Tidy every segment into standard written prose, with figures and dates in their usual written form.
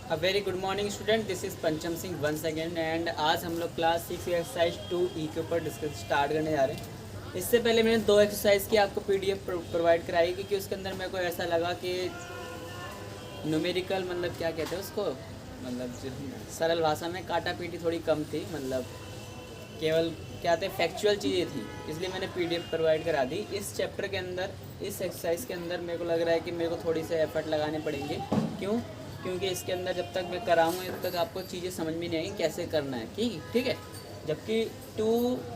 A very good morning student, this is पंचम Singh once again and आज हम लोग क्लास 6 एक्सरसाइज 2 के ऊपर डिस्कस स्टार्ट करने जा रहे हैं। इससे पहले मैंने 2 एक्सरसाइज की आपको पीडीएफ प्रोवाइड कराई क्योंकि उसके अंदर मेरे को ऐसा लगा कि न्यूमेरिकल मतलब क्या कहते हैं उसको, मतलब सरल भाषा में काटा पीटी थोड़ी कम थी, मतलब केवल क्या थे फैक्चुअल चीज़ें थी, इसलिए मैंने पीडीएफ प्रोवाइड करा दी। इस चैप्टर के अंदर, इस एक्सरसाइज के अंदर मेरे को लग रहा है कि मेरे को थोड़ी सी एफर्ट लगाने पड़ेंगे। क्यों? क्योंकि इसके अंदर जब तक मैं कराऊंगा तब तक आपको चीज़ें समझ में नहीं आएंगी कैसे करना है। ठीक है। जबकि 2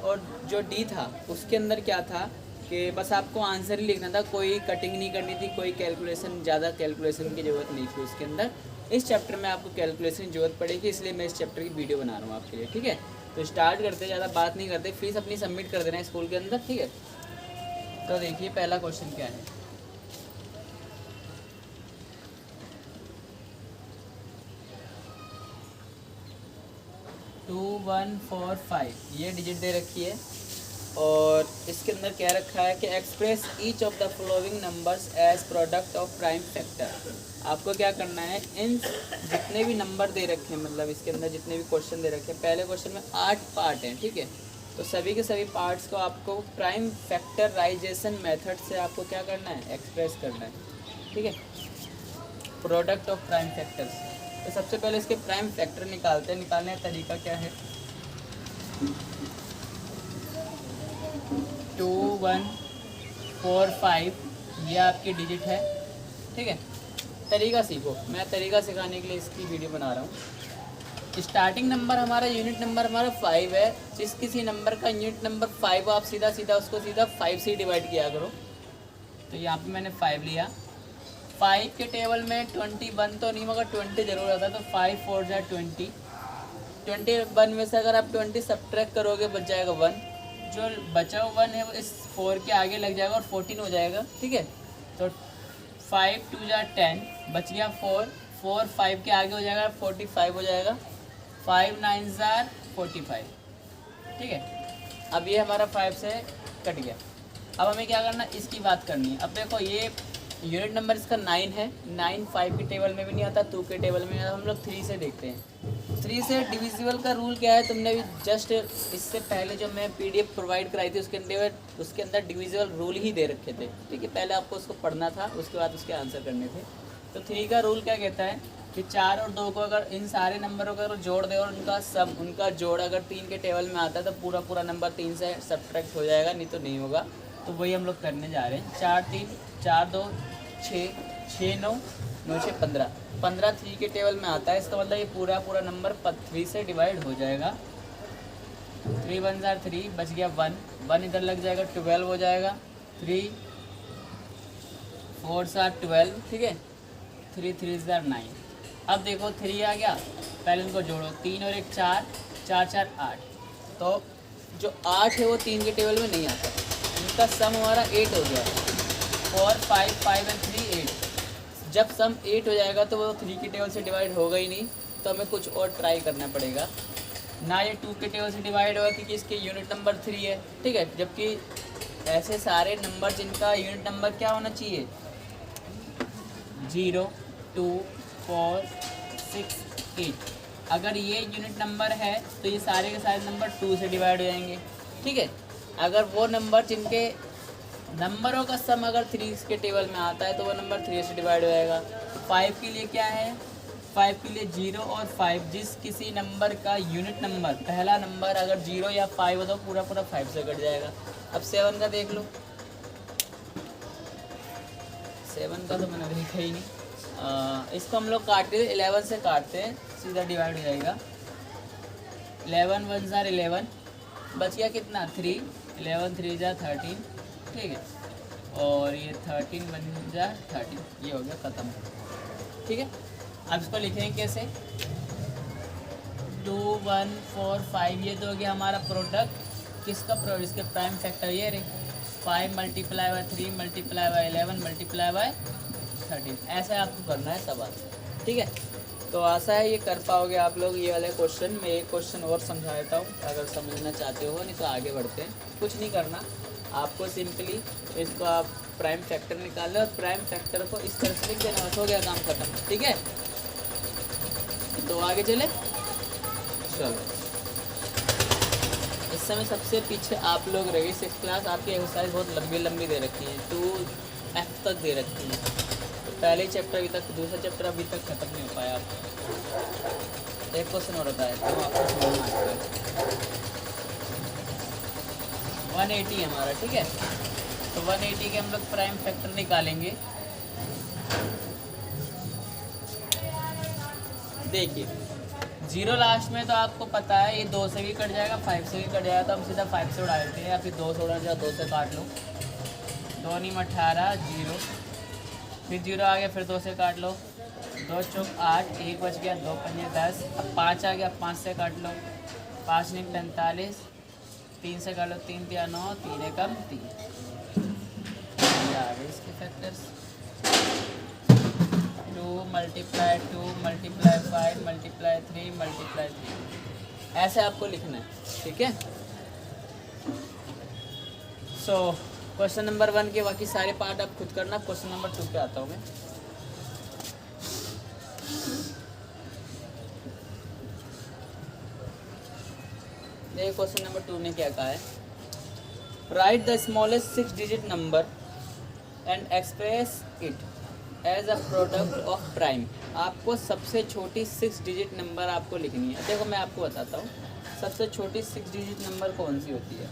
और जो डी था उसके अंदर क्या था कि बस आपको आंसर ही लिखना था, कोई कटिंग नहीं करनी थी, कोई कैलकुलेशन, ज़्यादा कैलकुलेशन की ज़रूरत नहीं थी उसके अंदर। इस चैप्टर में आपको कैलकुलेशन की ज़रूरत पड़ेगी, इसलिए मैं इस चैप्टर की वीडियो बना रहा हूँ आपके लिए। ठीक है, तो स्टार्ट करते, ज़्यादा बात नहीं करते, फीस अपनी सबमिट कर देना है स्कूल के अंदर। ठीक है, तो देखिए पहला क्वेश्चन क्या है। टू 1 4 5 ये डिजिट दे रखी है और इसके अंदर क्या रखा है कि express each of the following numbers as product of prime factor. आपको क्या करना है, इन जितने भी नंबर दे रखे हैं, मतलब इसके अंदर जितने भी क्वेश्चन दे रखे हैं, पहले क्वेश्चन में 8 पार्ट हैं। ठीक है, तो सभी के सभी पार्ट्स को आपको प्राइम फैक्टराइजेशन मेथड से आपको क्या करना है, एक्सप्रेस करना है। ठीक है, प्रोडक्ट ऑफ प्राइम फैक्टर्स। तो सबसे पहले इसके प्राइम फैक्टर निकालते हैं। निकालने का तरीका क्या है, 2 1 4 5 ये आपकी डिजिट है। ठीक है, तरीका सीखो, मैं तरीका सिखाने के लिए इसकी वीडियो बना रहा हूँ। स्टार्टिंग नंबर हमारा, यूनिट नंबर हमारा 5 है। जिस किसी नंबर का यूनिट नंबर 5 हो, आप सीधा सीधा उसको सीधा 5 से डिवाइड किया करो। तो यहाँ पे मैंने 5 लिया। 5 के टेबल में 21 तो नहीं मगर 20 जरूर आता, तो 5 4 जा 20। 21 में से अगर आप 20 सब्ट्रैक्ट करोगे बच जाएगा 1। जो बचा हुआ 1 है वो इस 4 के आगे लग जाएगा और 14 हो जाएगा। ठीक है, तो 5 2 जा 10, बच गया 4। 4 5 के आगे हो जाएगा 45 हो जाएगा। 5 9 जार 45। ठीक है, अब ये हमारा 5 से कट गया। अब हमें क्या करना, इसकी बात करनी है। अब देखो ये यूनिट नंबर इसका 9 है। 9 5 के टेबल में भी नहीं आता, 2 के टेबल में नहीं आता। हम लोग 3 से देखते हैं। 3 से डिविजिबल का रूल क्या है, तुमने भी जस्ट इससे पहले जो मैं पीडीएफ प्रोवाइड कराई थी उसके अंदर डिविजिबल रूल ही दे रखे थे। ठीक है, पहले आपको उसको पढ़ना था, उसके बाद उसके आंसर करने थे। तो 3 का रूल क्या कहता है कि 4 और 2 को अगर इन सारे नंबरों को अगर जोड़ दे और उनका सम, उनका जोड़ अगर 3 के टेबल में आता है तो पूरा पूरा नंबर 3 से सब्ट्रैक्ट हो जाएगा, नहीं तो नहीं होगा। तो वही हम लोग करने जा रहे हैं। 4 3 4 2 6 6 9 9 6 15। 15 3 के टेबल में आता है, इसका मतलब ये पूरा पूरा नंबर 3 से डिवाइड हो जाएगा। 3 1 जार 3, बच गया 1। 1 इधर लग जाएगा, 12 हो जाएगा। 3 4 जार 12। ठीक है, 3 3 जार 9। अब देखो 3 आ गया, पहले इनको जोड़ो, 3 और 1 4, 4 4 8। तो जो 8 है वो 3 के टेबल में नहीं आता, इनका सम हमारा 8 हो गया। 4 5 5 एंड 3 8। जब सम 8 हो जाएगा तो वो 3 के टेबल से डिवाइड होगा ही नहीं, तो हमें कुछ और ट्राई करना पड़ेगा। ना ये 2 के टेबल से डिवाइड होगा क्योंकि इसके यूनिट नंबर 3 है। ठीक है, जबकि ऐसे सारे नंबर जिनका यूनिट नंबर क्या होना चाहिए, 0 2 4 6 8। अगर ये यूनिट नंबर है तो ये सारे के सारे नंबर 2 से डिवाइड हो जाएंगे। ठीक है, अगर वो नंबर जिनके नंबरों का सम अगर 3 के टेबल में आता है तो वो नंबर 3 से डिवाइड हो जाएगा। 5 के लिए क्या है, 5 के लिए 0 और 5, जिस किसी नंबर का यूनिट नंबर पहला नंबर अगर 0 या 5 हो तो पूरा पूरा 5 से कट जाएगा। अब 7 का देख लो, 7 का तो मैंने देखा ही नहीं। इसको हम लोग काटते हैं, 11 से काटते हैं, सीधा डिवाइड हो जाएगा। 11 1 जार 11, बच गया कितना 3। 11 3 जार 13। ठीक है, और ये 13 1 जार 13, ये हो गया ख़त्म। ठीक है, अब इसको लिखेंगे कैसे, 2 1 4 5, ये तो हो गया हमारा प्रोडक्ट। किसका प्रोडक्ट, इसके प्राइम फैक्टर ये रहे। 5 multiply by 3 multiply by 11 multiply by 13। ऐसे आपको करना है सवाल। ठीक है, तो आशा है ये कर पाओगे आप लोग ये वाले क्वेश्चन। मैं एक क्वेश्चन और समझा देता हूँ अगर समझना चाहते हो, नहीं तो आगे बढ़ते हैं। कुछ नहीं करना, आपको सिंपली इसको आप प्राइम फैक्टर निकाल लो और प्राइम फैक्टर को इस तरह से लिख देना, बस हो गया काम खत्म। ठीक है, तो आगे चले, चलो। इस समय सबसे पीछे आप लोग रहे 6th क्लास, आपकी एक्सरसाइज बहुत लंबी लंबी दे रखी है, 2F तक दे रखी है। तो पहले चैप्टर अभी तक, दूसरा चैप्टर अभी तक खत्म नहीं हो पाया आपका। एक क्वेश्चन और होता है तो आपको समझना आता है। 180 हमारा, ठीक है। तो 180 के हम लोग प्राइम फैक्टर निकालेंगे। देखिए 0 लास्ट में तो आपको पता है ये 2 से भी कट जाएगा, 5 से भी कट जाएगा, तो हम सीधा 5 से उड़ा देते हैं, या फिर 2 से उड़ा जाए, 2 से काट लो। 2 नीम 18, 0, फिर 0 आ गया, फिर 2 से काट लो, 2 चौक 8, 1 बच गया, 2 पंजे 10, अब 5 आ गया, 5 से काट लो, 5 नीम 45, 3 से काट लो, 3 तिया 9, 3 एकम 3। ये आ गए इसके factors. 2 multiply 2 multiply 5 multiply 3 multiply 3, ऐसे आपको लिखना है, ठीक है। सो क्वेश्चन नंबर 1 के बाकी सारे पार्ट आप खुद करना। क्वेश्चन नंबर 2 पे आता हूँ मैं। देखिए क्वेश्चन नंबर 2 ने क्या कहा है, write the smallest 6 digit number and express it as a product of prime. आपको सबसे छोटी 6 डिजिट नंबर आपको लिखनी है। देखो मैं आपको बताता हूँ सबसे छोटी 6 डिजिट नंबर कौन सी होती है।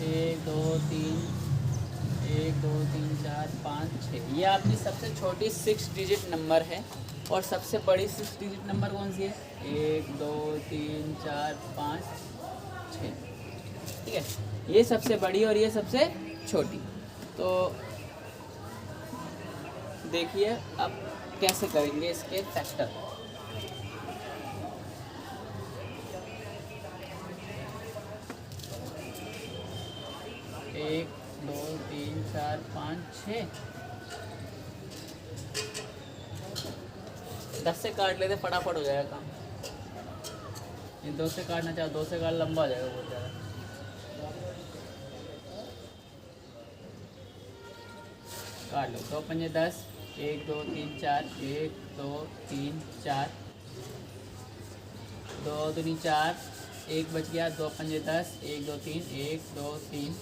एक दो तीन 1 2 3 4 5 6, ये आपकी सबसे छोटी 6 डिजिट नंबर है। और सबसे बड़ी 6 डिजिट नंबर कौन सी है, 1 2 3 4 5 6, ठीक है। ये सबसे बड़ी और ये सबसे छोटी। तो देखिए अब कैसे करेंगे इसके फैक्टर। एक 2 3 4 5 6, 10 से काट लेते फटाफट हो जाएगा काम। ये 2 से काटना चाहो 2 से काट, लंबा हो जाएगा बहुत ज़्यादा। काट लो, 2 पंजे 10, 1 2 3 4, 1 2 3 4, 2 दूनी 4, 1 बच गया, 2 पंजे 10, 1 2 3, 1 2 3,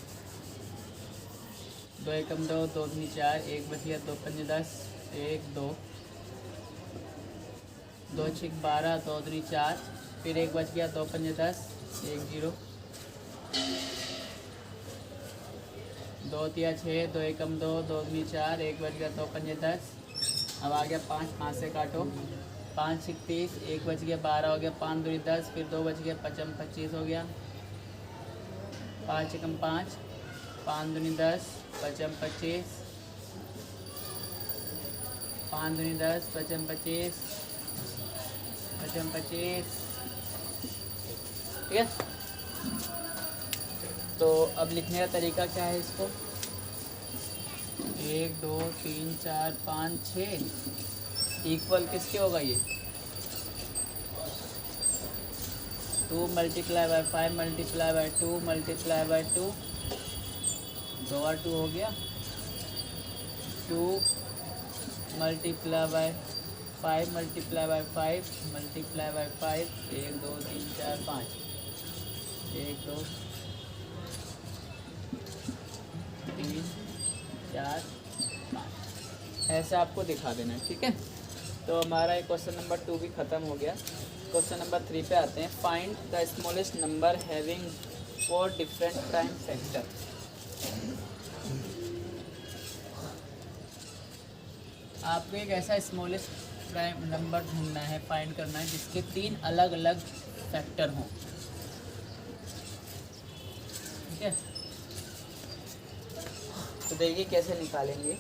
2 एकम 2, 2 दूनी 4, 1 बच गया, 2 पंजे 10, 1 2, 2 6 12, 2 दूनी 4, फिर 1 बच गया, 2 पंजे 10, 1 0, 2 तिया 6, 2 एकम 2, 2 दूनी 4, 1 बच गया, 2 पंजे 10। अब आ गया 5, 5 से काटो, 5 6 30, 1 बच गया, 12 हो गया, 5 दूनी 10, फिर 2 बच गया, 55 25 हो गया, 5 एकम 5, 5 दूनी 10, 55 25, 5 दूनी 10, 55 25, 55 25, ठीक है। तो अब लिखने का तरीका क्या है इसको, 1 2 3 4 5 6 इक्वल किसके होगा ये, 2 multiply by 5 multiply by 2 multiply by 2, 2 और 2 हो गया, 2 multiply by 5 multiply by 5 multiply by 5, 1 2 3 4 5, 1 2 3 4 5, ऐसे आपको दिखा देना है, ठीक है। तो हमारा क्वेश्चन नंबर 2 भी ख़त्म हो गया। क्वेश्चन नंबर 3 पे आते हैं, find the smallest number having 4 different prime factor. आपको एक ऐसा स्मॉलेस्ट प्राइम नंबर ढूंढना है, फाइंड करना है जिसके 3 अलग अलग फैक्टर हों, ठीक है। तो देखिए कैसे निकालेंगे।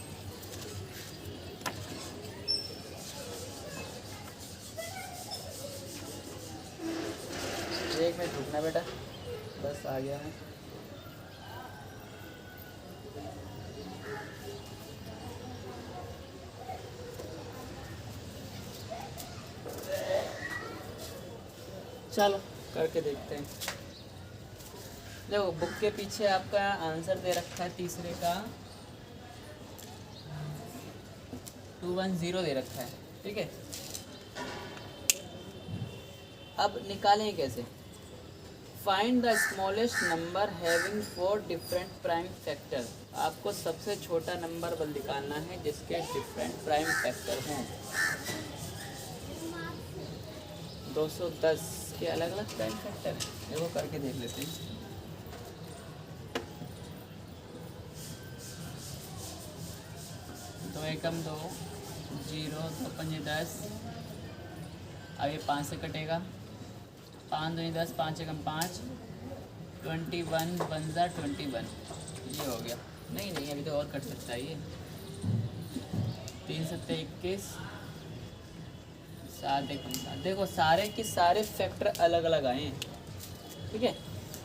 एक मिनट रुकना बेटा, बस आ गया मैं। चलो करके देखते हैं। देखो बुक के पीछे आपका आंसर दे रखा है तीसरे का 210 दे रखा है, ठीक है। अब निकालें कैसे? Find the smallest number having 4 different prime factor. आपको सबसे छोटा नंबर बल निकालना है जिसके डिफरेंट प्राइम फैक्टर हों। 210 के अलग अलग प्राइम फैक्टर है, वो करके देख लेते हैं। दो एकम 2, 0, 2 पंजे 10। अब ये 5 से कटेगा, 5 दूनी 10, 5 एकम 5, 21 बनजा 21, ये हो गया। नहीं अभी तो और कट सकता है ये। 3 सत्ते 21, 7 एकम 7। देखो सारे के सारे फैक्टर अलग अलग आए हैं, ठीक है।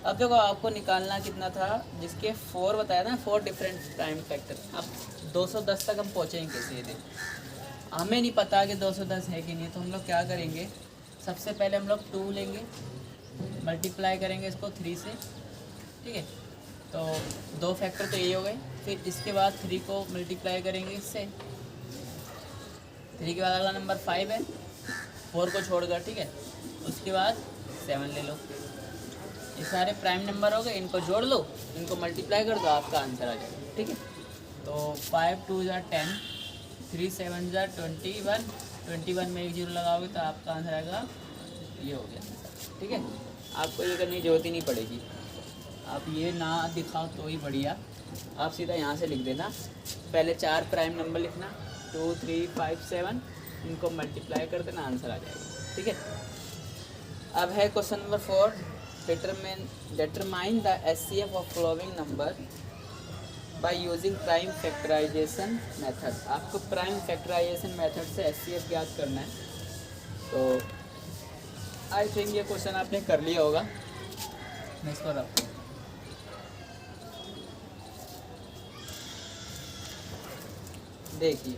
अब देखो आपको निकालना कितना था, जिसके 4 बताया था, 4 डिफरेंट प्राइम फैक्टर। अब 210 तक हम पहुँचेंगे कैसे? ये देखो हमें नहीं पता कि 210 है कि नहीं, तो हम लोग क्या करेंगे, सबसे पहले हम लोग 2 लेंगे, मल्टीप्लाई करेंगे इसको 3 से, ठीक है। तो 2 फैक्टर तो यही हो गए। फिर इसके बाद 3 को मल्टीप्लाई करेंगे इससे, 3 के बाद अगला नंबर 5 है, 4 को छोड़कर, ठीक है। उसके बाद 7 ले लो। ये सारे प्राइम नंबर हो गए, इनको जोड़ लो, इनको मल्टीप्लाई कर दो, आपका आंसर आ जाएगा, ठीक है। तो 5 2 = 10, 3 7 = 21, 21 में एक 0 लगाओगे तो आपका आंसर आएगा, ये हो गया, ठीक है। आपको ये करने की जरूरत ही नहीं पड़ेगी, आप ये ना दिखाओ तो ही बढ़िया। आप सीधा यहाँ से लिख देना, पहले 4 प्राइम नंबर लिखना, 2 3 5 7, इनको मल्टीप्लाई कर देना, आंसर आ जाएगा, ठीक है। अब है question number 4, determine the SCF of following number by using prime factorization method। आपको प्राइम फैक्टराइजेशन मेथड से SCF ज्ञात करना है। तो आई थिंक ये क्वेश्चन आपने कर लिया होगा। नेक्स्ट पर आपको देखिए,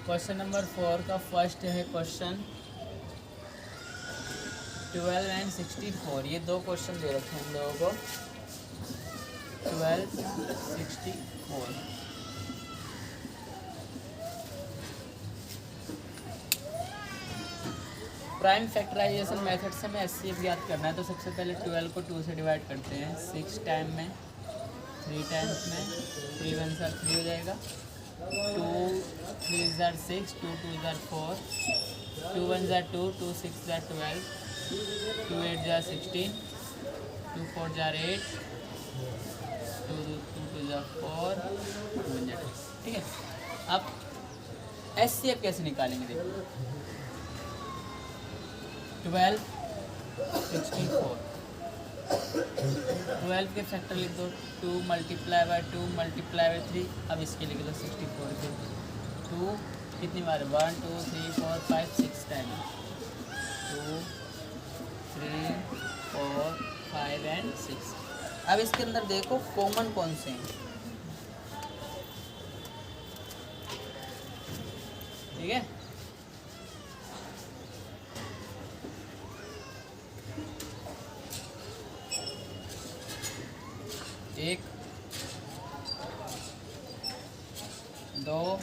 क्वेश्चन नंबर 4 का फर्स्ट है क्वेश्चन 12 and 64। ये 2 क्वेश्चन दे रखे हैं हम लोगों को, 12 64। प्राइम फैक्टराइजेशन मेथड से हमें SCF ज्ञात करना है। तो सबसे पहले 12 को 2 से डिवाइड करते हैं, 6 टाइम में, 3 टाइम्स में, 3 1 = 3 हो जाएगा, 2 3 = 6, 2 2 = 4, 2 1 = 2, 2 6 = 12, 2 8 = 16, 2 4 = 8, 2 2 = 4, 2 1 = 2, ठीक है। अब SCF कैसे निकालेंगे? देखिए 12 64, 12 के फैक्टर लिख दो, 2 × 2 × 3। अब इसके लिख लो 64 के 2 कितनी बार, 1 2 3 4 5 6 टाइम, 2 3 4 5 and 6। अब इसके अंदर देखो कॉमन कौन से हैं, ठीक है। एक 2,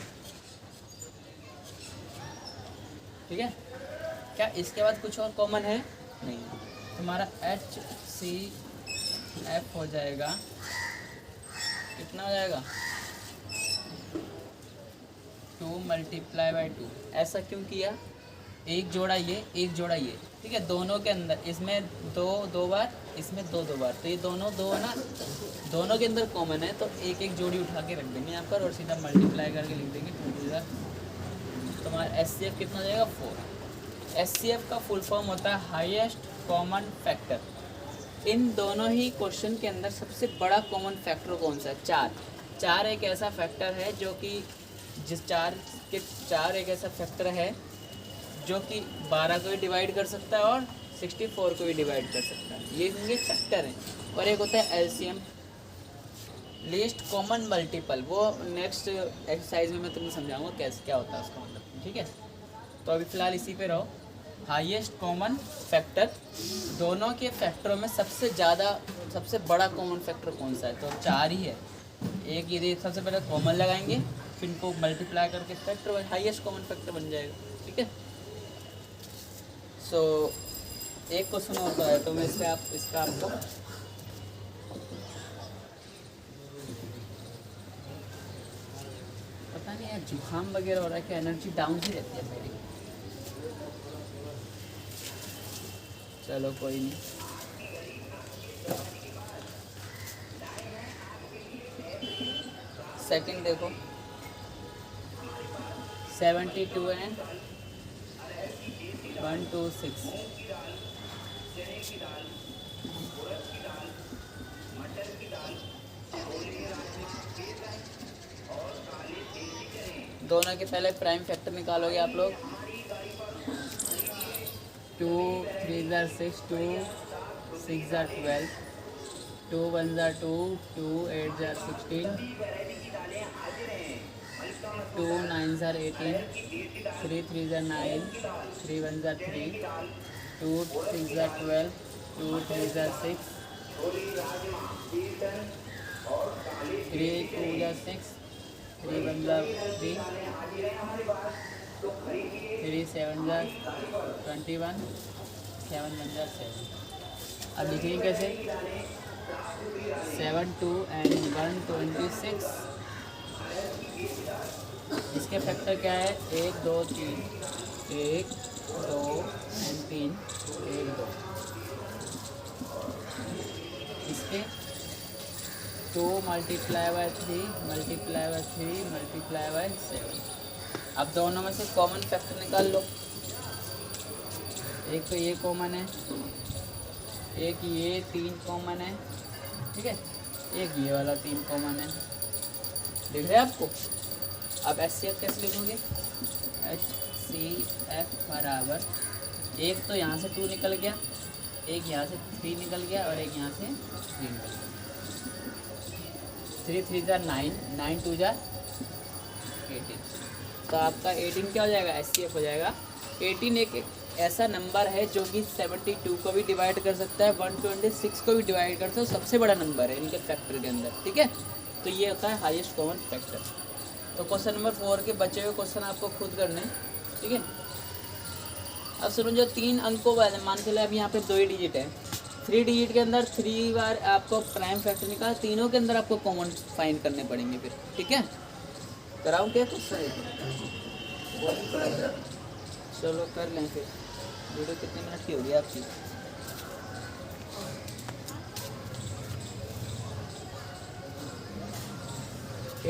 ठीक है। क्या इसके बाद कुछ और कॉमन है? नहीं। तुम्हारा HCF हो जाएगा, कितना हो जाएगा, 2 × 2। ऐसा क्यों किया? एक जोड़ा ये, एक जोड़ा ये, ठीक है। दोनों के अंदर, इसमें 2 बार, इसमें 2 बार, तो ये दोनों 2 है ना, दोनों के अंदर कॉमन है, तो एक एक जोड़ी उठा के रख देंगे यहाँ पर और सीधा मल्टीप्लाई करके लिख देंगे 2 तुम्हारा SCF कितना हो जाएगा, 4। SCF का फुल फॉर्म होता है हाईएस्ट कॉमन फैक्टर। इन दोनों ही क्वेश्चन के अंदर सबसे बड़ा कॉमन फैक्टर कौन सा है? 4 एक ऐसा फैक्टर है जो कि जिस 4 एक ऐसा फैक्टर है जो कि 12 को भी डिवाइड कर सकता है और 64 को भी डिवाइड कर सकता है। ये इनके फैक्टर हैं। और एक होता है LCM, लीस्ट कॉमन मल्टीपल। वो नेक्स्ट एक्सरसाइज में मैं तुम्हें समझाऊंगा कैसे क्या होता है उसका मतलब, ठीक है। तो अभी फ़िलहाल इसी पे रहो। हाईएस्ट कॉमन फैक्टर, दोनों के फैक्टरों में सबसे ज़्यादा सबसे बड़ा कॉमन फैक्टर कौन सा है? तो 4 ही है। एक ये सबसे पहले कॉमन लगाएंगे, फिर इनको मल्टीप्लाई करके फैक्टर हाईएस्ट कॉमन फैक्टर बन जाएगा। ठीक है। सो एक क्वेश्चन और है तो मैं इसका आपको पता नहीं यार, जुकाम वगैरह हो रहा है कि एनर्जी डाउन ही रहती है मेरी। चलो कोई नहीं। सेकंड देखो 72 एंड 126। दोनों के पहले प्राइम फैक्टर निकालोगे आप लोग। 2 3 6, 2 6 12, 2 1 2, 2 8 16, 2 9 18, 3 3 9, 3 1 3, 2 6 12, 2 3 6, 3 2 6, 3 1 3, 3 7 21, 7 1 7। अब लिखेंगे कैसे? 7 2 एंड 126। इसके फैक्टर क्या है? 1 2 3, 1 2 एंड 3, 1 2। इसके 2 multiply by 3 multiply by 3 multiply by 7। अब दोनों में से कॉमन फैक्टर निकाल लो। एक तो ये कॉमन है, एक ये 3 कॉमन है, ठीक है, एक ये वाला 3 कॉमन है। दिख रहा है आपको? अब HCF कैसे लिखोगे? HCF बराबर, एक तो यहाँ से 2 निकल गया, एक यहाँ से 3 निकल गया और एक यहाँ से 3 निकल गया। 3 3 9, 9 2 18। तो आपका 18 क्या हो जाएगा? HCF हो जाएगा। 18 एक ऐसा नंबर है जो कि 72 को भी डिवाइड कर सकता है, 126 को भी डिवाइड कर सकता है, सबसे बड़ा नंबर है इनके फैक्टर के अंदर। ठीक है, तो ये होता है हाईएस्ट कॉमन फैक्टर। तो क्वेश्चन नंबर 4 के बचे हुए क्वेश्चन आपको खुद करने हैं। ठीक है, अब सुनो, जो 3 अंकों वाले मान के लिए अब यहाँ पे 2 ही डिजिट है, 3 डिजिट के अंदर 3 बार आपको प्राइम फैक्टर निकाल, तीनों के अंदर आपको कॉमन फाइंड करने पड़ेंगे फिर। ठीक है, कराऊँ क्या क्वेश्चन? चलो कर लें फिर। वीडियो कितने मिनट की होगी आपकी?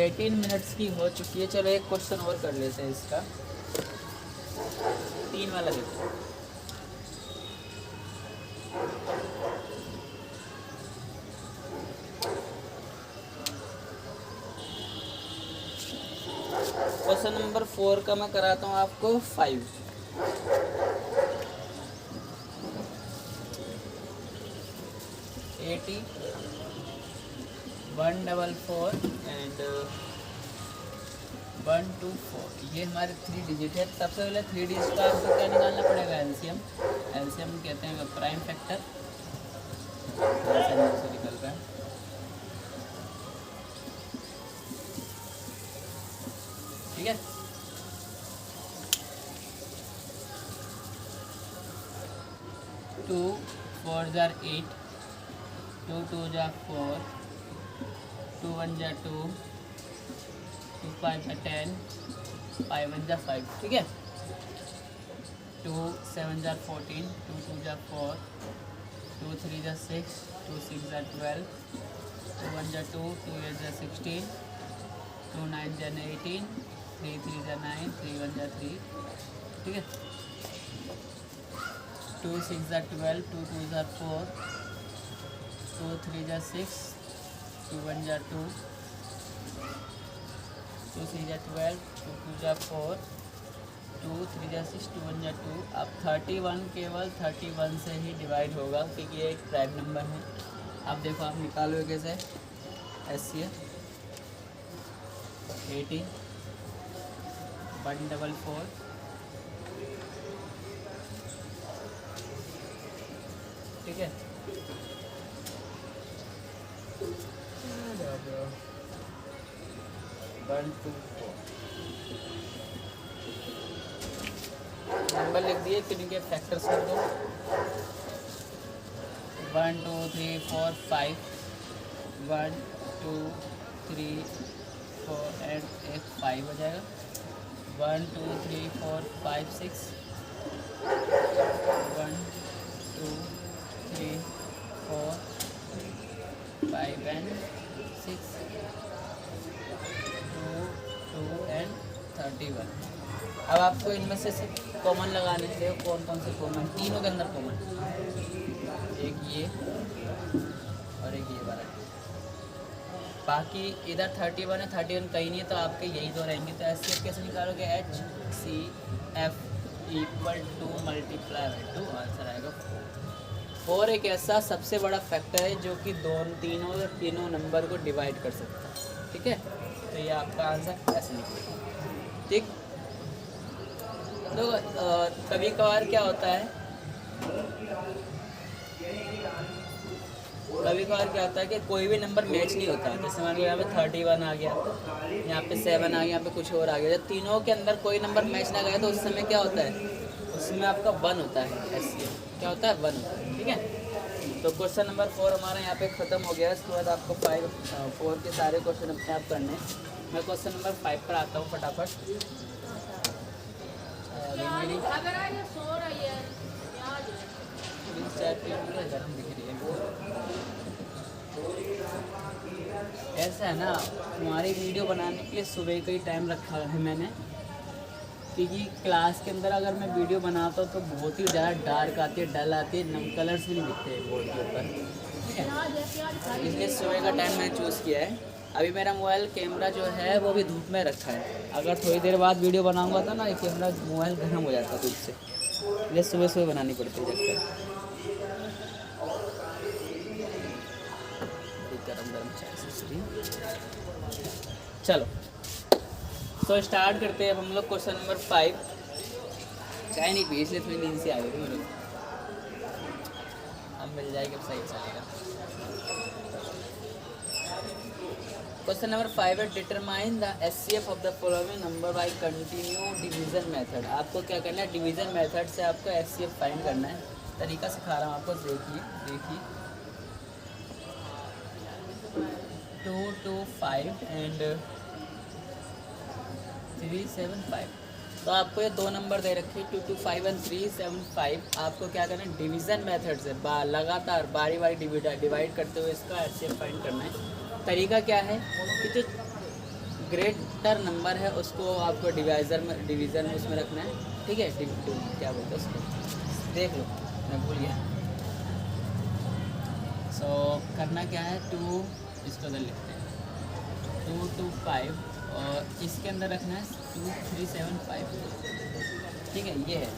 एटीन मिनट्स की हो चुकी है। चलो एक क्वेश्चन और कर लेते हैं इसका, 3 वाला देखो। क्वेश्चन नंबर 4 का मैं कराता हूँ आपको 5। 80 144 एंड 124, ये हमारे 3 डिजिट है। सबसे पहले 3 डिजिट का आपको क्या निकालना पड़ेगा? एलसीएम। एलसीएम कहते हैं प्राइम फैक्टर। एलसीएम से निकल रहा है। ठीक है, टू 4 8, 2 2 4, 2 1 2, 2 5 10, 5 1 5। ठीक है, 2 7 14, 2 2 4, 2 3 6, 2 6 12, 2 1 2, 2 8 16, 2 9 18, 3 3 9, 3 1 3। ठीक है, 2 6 12, 2 2 4, 2 3 6, 2 1 2, 2 3 12, 2 2 4, 2 3 6, 2 1 2। अब 31 केवल 31 से ही डिवाइड होगा क्योंकि ये एक प्राइम नंबर है। अब देखो आप निकालोगे कैसे? HCF 18 144 ठीक है। नंबर लिख दिए, फिर इनके फैक्टर्स कर दो। 1 2 3 4 5, 1 2 3 4 एंड एक 5 हो जाएगा। 1 2 3 4 5 6, 1 2 3 4 5 एंड 6, 2 एंड 31। अब आपको इनमें से कॉमन लगाने के लिए कौन कौन से कॉमन, तीनों के अंदर कॉमन, एक ये और एक ये वाला। बाकी इधर 31 है, 31 कहीं नहीं है, तो आपके यही दो रहेंगे। तो ऐसे कैसे निकालोगे, HCF = 2 × 2, आंसर आएगा 4। और एक ऐसा सबसे बड़ा फैक्टर है जो कि तीनों नंबर को डिवाइड कर सकता है, ठीक है। तो ये आपका आंसर ऐसे निकलेगा, ठीक। तो कभी कभार क्या होता है, कि कोई भी नंबर मैच नहीं होता। जैसे मान लो यहाँ पे 31 आ गया, यहाँ पे 7 आ गया, यहाँ पे कुछ और आ गया। जब तीनों के अंदर कोई नंबर मैच ना गया तो उस समय क्या होता है, उसमें आपका 1 होता है। ऐसे क्या होता है, 1 होता है, ठीक है। तो क्वेश्चन नंबर 4 हमारा यहाँ पे ख़त्म हो गया। इसके बाद आपको 4 के सारे क्वेश्चन अपने आप करने। मैं क्वेश्चन नंबर 5 पर आता हूँ फटाफट। ऐसा है ना, हमारी वीडियो बनाने के लिए सुबह का ही टाइम रखा है मैंने, क्योंकि क्लास के अंदर अगर मैं वीडियो बनाता हूँ तो बहुत ही ज़्यादा डार्क आती है, डल आती है, कलर्स भी नहीं दिखते बोर्ड के ऊपर, ठीक है। इसलिए सुबह का टाइम मैंने चूज़ किया है। अभी मेरा मोबाइल कैमरा जो है वो भी धूप में रखा है। अगर थोड़ी देर बाद वीडियो बनाऊंगा तो ना ये कैमरा मोबाइल गर्म हो जाता है धूप से, इसलिए सुबह सुबह बनानी पड़ती है जब गरम चाय से। चलो तो स्टार्ट करते हैं अब हम लोग क्वेश्चन नंबर 5। चाय नहीं पी इसलिए थोड़ी नींद से आ गई मेरे को, अब मिल जाएगी, अब सही चलेगा। क्वेश्चन नंबर 5 है, determine the HCF of the following number by continue division method. आपको क्या करना है, डिवीजन मेथड से आपको HCF फाइंड करना है। तरीका सिखा रहा हूँ आपको, देखिए 2 2 5 एंड 3 7 5। तो आपको ये दो नंबर दे रखे 2 2 5 एंड 3 7 5। आपको क्या करना है, डिवीज़न मेथड से लगातार बारी बारी डिवाइड करते हुए इसका HCF फाइंड करना है। तरीका क्या है कि जो ग्रेटर नंबर है उसको आपको डिवीज़न में उसमें रखना है, ठीक है। क्या बोलते हैं उसको, देख लो मैं भूल गया। सो करना क्या है, 2 इसको उधर लिखते हैं 2 2 5 और इसके अंदर रखना है 2 3 7 5, ठीक है। ये है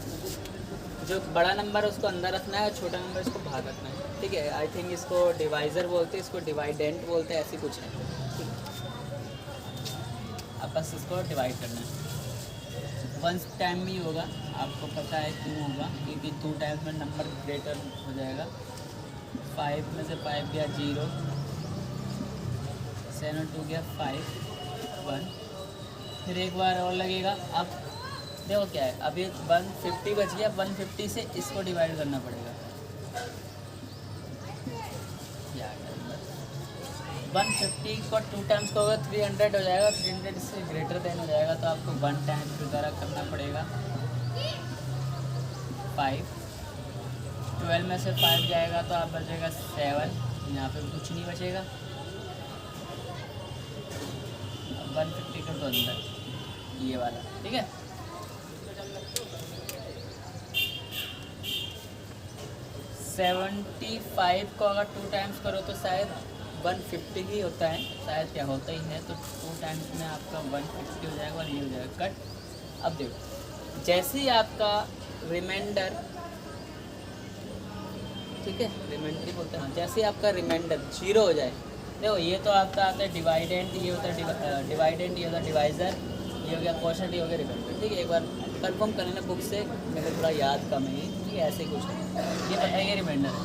जो बड़ा नंबर है उसको अंदर रखना है, छोटा नंबर इसको बाहर रखना है, ठीक है। आई थिंक इसको डिवाइज़र बोलते हैं, इसको डिवाइडेंट बोलते हैं, ऐसी कुछ है, ठीक अब बस इसको डिवाइड करना है। 1 टाइम में ही होगा, आपको पता है क्यों होगा, क्योंकि 2 टाइम्स में नंबर ग्रेटर हो जाएगा। 5 में से 5 गया 0, 7 2 गया 5 1, फिर एक बार और लगेगा। अब देखो क्या है, अभी 150 बच गया, 150 से इसको डिवाइड करना पड़ेगा। 150 को 2 टाइम्स का होगा 300 हो जाएगा, 300 से ग्रेटर देन हो जाएगा, तो आपको 1 टाइम्स दोबारा करना पड़ेगा। 5 12 में से 5 जाएगा तो आप बचेगा 7, यहाँ पे कुछ नहीं बचेगा। 150 कर दो अंदर, ये वाला, ठीक है। $75 को अगर 2 टाइम्स करो तो शायद 150 ही होता है, शायद क्या होता ही है। तो 2 टाइम्स में आपका 150 हो जाएगा और ये हो जाएगा कट। अब देखो जैसे ही आपका रिमाइंडर, ठीक है, रिमाइंडर बोलते हैं, जैसे ही आपका रिमाइंडर 0 हो जाए, देखो ये तो आपका आता है डिवाइडेंट, ये होता है डिवाइडेंट, ये होता है डिवाइज़र, ये हो गया क्वोशंट, ये हो गया रिमाइंडर, ठीक है। एक बार कंफर्म कर लेना बुक से, मेरे थोड़ा याद कम है, ठीक है। ऐसे कुछ है, ये बताइए रिमाइंडर है,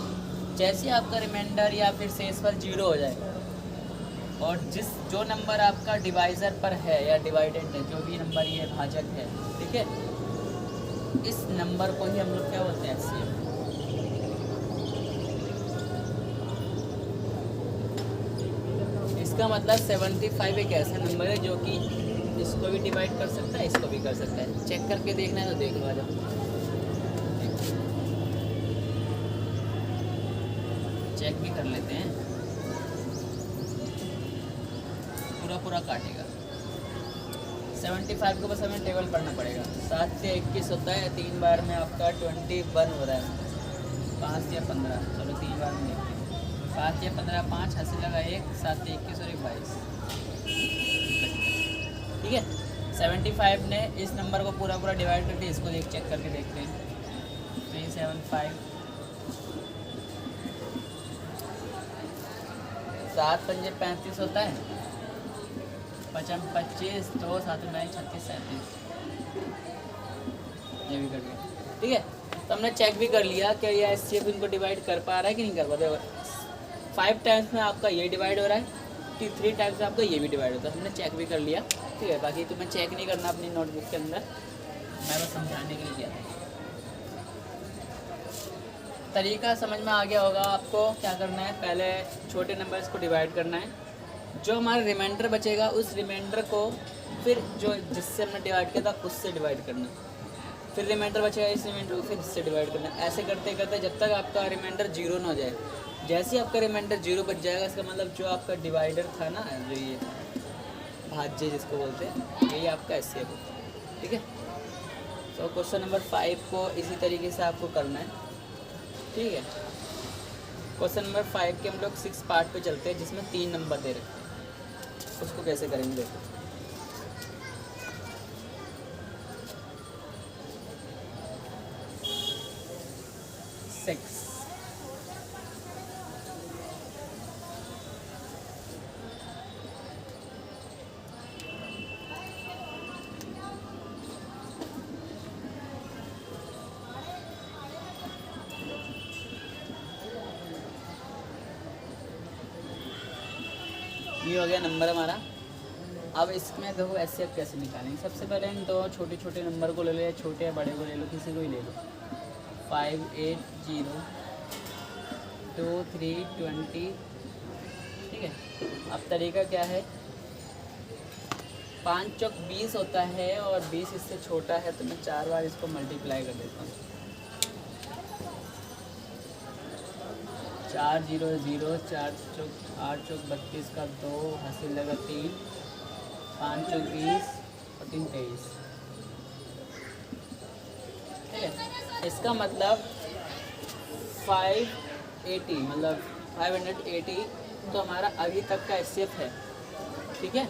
जैसे आपका रिमाइंडर या फिर शेषफल 0 हो जाए और जो नंबर आपका डिवाइज़र पर है या डिवाइडेंड है, जो भी नंबर ये भाजक है, ठीक है, इस नंबर को ही हम लोग क्या बोलते हैं, एचसीएफ। इसका मतलब 75 एक ऐसा नंबर है जो कि इसको भी डिवाइड कर सकता है, इसको भी कर सकता है। चेक करके देखना है तो देख लो, आ जाओ चेक भी कर लेते हैं। पूरा काटेगा 75 को, बस हमें टेबल पढ़ना पड़ेगा। 7 से 21 होता है, 3 बार में आपका 21 हो रहा है। 5 या 15, चलो 3 बार में देखते हैं। 5 या 15, 5 हंसी लगा 1, 7 से 21 और 1 22, ठीक है। 75 ने इस नंबर को पूरा डिवाइड करके इसको चेक करके देखते हैं। 375, 7 पंजे 35 होता है, 55 25, 2 7 9 36 37, ये भी कर लिया, ठीक है। तो हमने चेक भी कर लिया कि ये एचसीएफ इनको डिवाइड कर पा रहा है कि नहीं कर पा रहा है। 5 टाइम्स में आपका ये डिवाइड हो रहा है, 3 टाइम्स में आपका ये भी डिवाइड होता है। हमने चेक भी कर लिया, ठीक है। बाकी तुम्हें चेक नहीं करना अपनी नोटबुक के अंदर, मैं बस समझाने के लिए किया था। तरीका समझ में आ गया होगा आपको। क्या करना है, पहले छोटे नंबर्स को डिवाइड करना है, जो हमारा रिमाइंडर बचेगा उस रिमाइंडर को फिर जो जिससे हमने डिवाइड किया था उससे डिवाइड करना, फिर रिमाइंडर बचेगा इस रिमाइंडर को फिर इससे डिवाइड करना। ऐसे करते करते जब तक आपका रिमाइंडर 0 ना हो जाए। जैसे ही आपका रिमाइंडर 0 बच जाएगा, इसका मतलब जो आपका डिवाइडर था ना, जो ये भाज्य जिसको बोलते हैं, यही आपका एचसीएफ होता है, ठीक है। तो क्वेश्चन नंबर 5 को इसी तरीके से आपको करना है, ठीक है। क्वेश्चन नंबर 5 के हम लोग 6 पार्ट पे चलते हैं, जिसमें 3 नंबर दे रखे हैं। उसको कैसे करेंगे देखो। ये हो गया नंबर हमारा। अब इसमें देखो एचसीएफ कैसे निकालेंगे। सबसे पहले इन दो छोटे छोटे नंबर को ले लो, या छोटे या बड़े को ले लो, किसी को ही ले लो। 5 8 0 2 3 20, ठीक है। अब तरीका क्या है, 5 चौक 20 होता है और 20 इससे छोटा है, तो मैं 4 बार इसको मल्टीप्लाई कर देता हूँ। 4 0 0, 4 चौक 8 चौक 32 का 2, हंसी लगा 3, 5 चौक 20 और 3 23, ठीक है। इसका मतलब 580, मतलब 580 तो हमारा अभी तक का एचसीएफ है, ठीक है।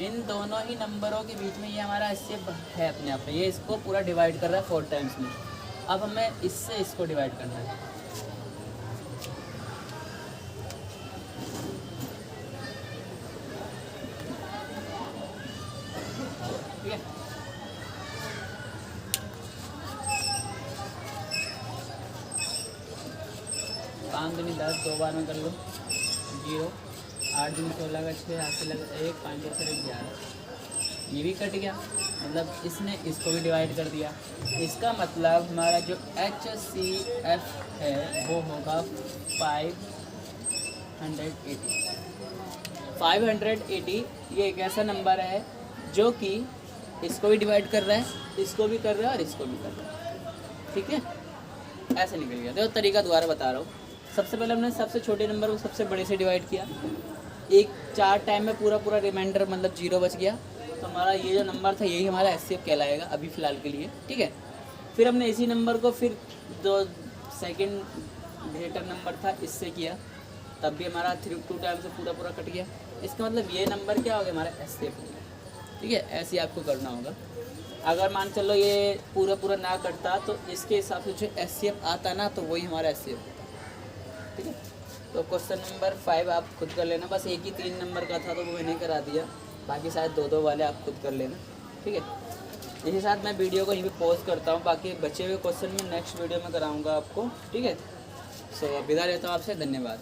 इन दोनों ही नंबरों के बीच में ये हमारा एचसीएफ है अपने आप में। ये इसको पूरा डिवाइड कर रहा है 4 टाइम्स में। अब हमें इससे इसको डिवाइड करना है, ठीक है। 5 दूनी 10, 2 बार में कर लो 0, 8 दूनी 16 का 6, 8 से लगा 1, 5 2 से 11, ये भी कट गया। मतलब इसने इसको भी डिवाइड कर दिया। इसका मतलब हमारा जो HCF है वो होगा 580। ये एक ऐसा नंबर है जो कि इसको भी डिवाइड कर रहा है, इसको भी कर रहा है और इसको भी कर रहा है, ठीक है। ऐसे निकल गया। देखो तरीका दोबारा बता रहा हूँ। सबसे पहले हमने सबसे छोटे नंबर को सबसे बड़े से डिवाइड किया, 4 टाइम में पूरा रिमाइंडर मतलब 0 बच गया, तो हमारा ये जो नंबर था यही हमारा एचसीएफ कहलाएगा अभी फ़िलहाल के लिए, ठीक है। फिर हमने इसी नंबर को फिर जो सेकंड ग्रेटर नंबर था इससे किया, तब भी हमारा 2 टाइम से पूरा कट गया। इसका मतलब ये नंबर क्या हो गया, हमारा एचसीएफ हो गया, ठीक है। ऐसे ही आपको करना होगा। अगर मान चलो ये पूरा ना कटता तो इसके हिसाब से जो एचसीएफ आता ना, तो वही हमारा एचसीएफ होता, ठीक है। तो क्वेश्चन नंबर 5 आप खुद कर लेना। बस एक ही 3 नंबर का था तो वो मैंने करा दिया, बाकी शायद 2 वाले आप खुद कर लेना, ठीक है। इसी साथ मैं वीडियो को यहीं पे पॉज करता हूँ। बाकी बचे हुए क्वेश्चन में नेक्स्ट वीडियो में कराऊंगा आपको, ठीक है। सो विदा लेता हूँ आपसे, धन्यवाद।